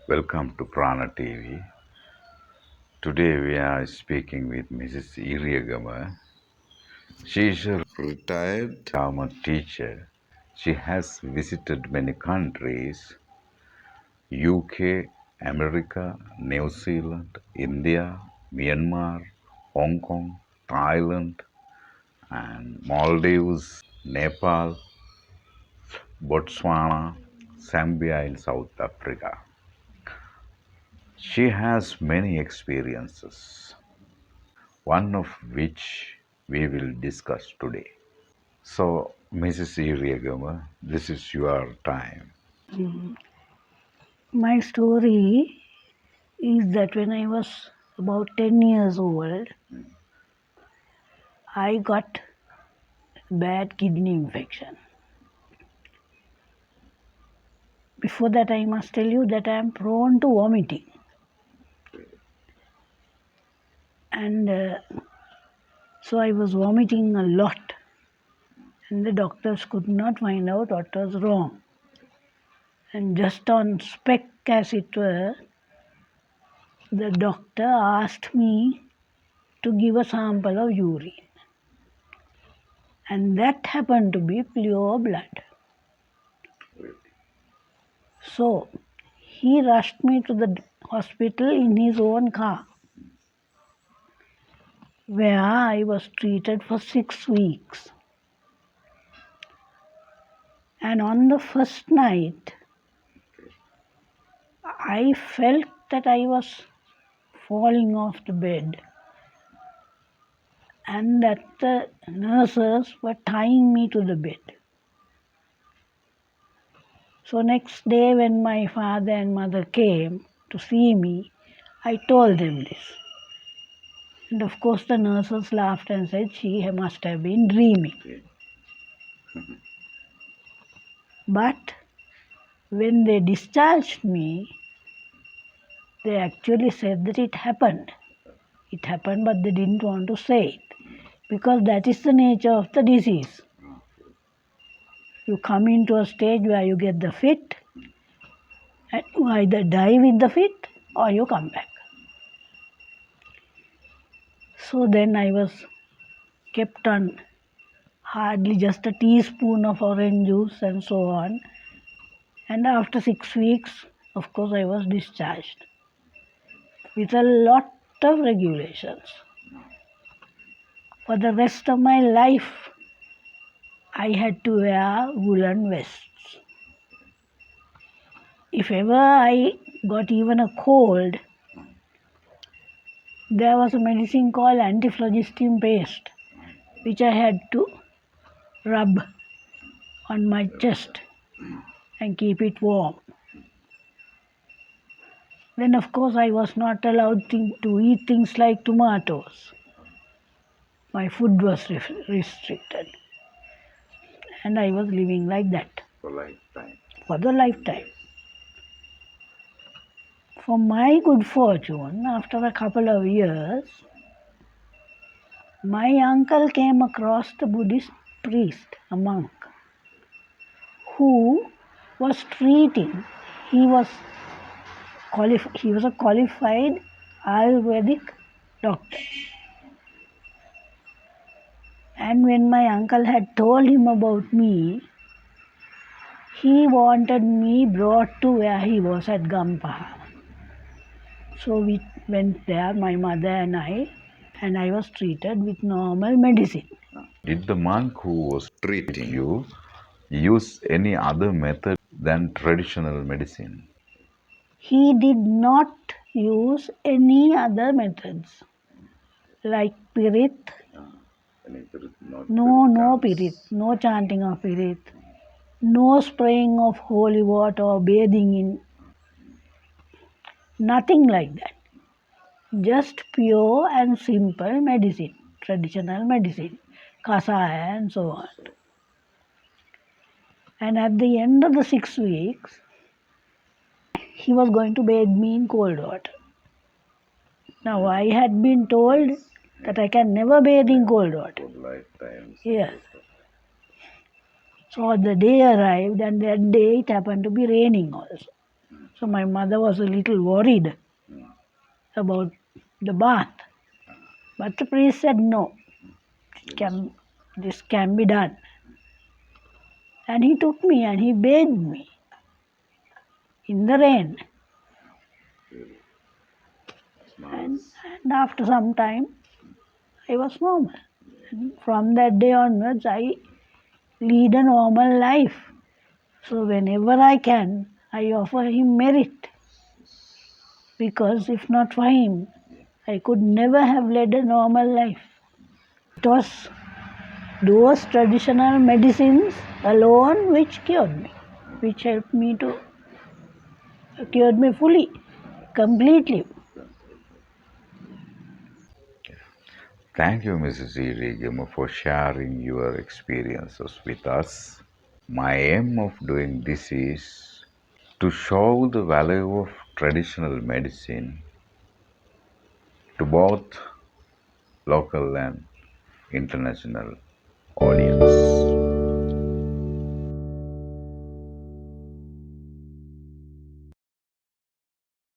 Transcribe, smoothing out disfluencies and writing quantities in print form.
Welcome to Prana TV. Today we are speaking with Mrs. Iriagama. She is a retired Dharma teacher. She has visited many countries: UK, America, New Zealand, India, Myanmar, Hong Kong, Thailand, and Maldives, Nepal, Botswana, Zambia, and South Africa. She has many experiences, one of which we will discuss today. So, Mrs. Iriagama, this is your time. My story is that when I was about 10 years old, I got bad kidney infection. Before that, I must tell you that I am prone to vomiting. And so I was vomiting a lot. And the doctors could not find out what was wrong. And just on spec, as it were, the doctor asked me to give a sample of urine. And that happened to be pure blood. So he rushed me to the hospital in his own car, where I was treated for 6 weeks. And on the first night, I felt that I was falling off the bed and that the nurses were tying me to the bed. So next day when my father and mother came to see me, I told them this. And of course the nurses laughed and said she must have been dreaming. But when they discharged me, they actually said that it happened. It happened, but they didn't want to say it because that is the nature of the disease. You come into a stage where you get the fit, and you either die with the fit or you come back. So then I was kept on hardly just a teaspoon of orange juice and so on. And after 6 weeks, of course, I was discharged with a lot of regulations. For the rest of my life, I had to wear woolen vests. If ever I got even a cold, there was a medicine called antiphlogistin paste, which I had to rub on my chest and keep it warm. Then, of course, I was not allowed to eat things like tomatoes. My food was restricted, and I was living like that For lifetime. for the lifetime. For my good fortune, after a couple of years, my uncle came across the Buddhist priest, a monk, who was treating. He was a qualified Ayurvedic doctor. And when my uncle had told him about me, he wanted me brought to where he was at Gampaha. So we went there, my mother and I was treated with normal medicine. Did the monk who was treating you use any other method than traditional medicine? He did not use any other methods like pirit. No pirit, no chanting of pirit, no spraying of holy water or bathing in, nothing like that. Just pure and simple medicine, traditional medicine, kasaya and so on. And at the end of the 6 weeks, he was going to bathe me in cold water. Now I had been told that I can never bathe in cold water. Yes. So the day arrived, and that day it happened to be raining also. So my mother was a little worried about the bath. But the priest said, no, this can be done. And he took me and he bathed me in the rain. And after some time, I was normal. And from that day onwards, I lead a normal life. So whenever I can, I offer him merit. Because if not for him, I could never have led a normal life. It was those traditional medicines alone which cured me, which helped me to cured me fully, completely. Thank you, Mrs. Irigama, for sharing your experiences with us. My aim of doing this is to show the value of traditional medicine to both local and international audience.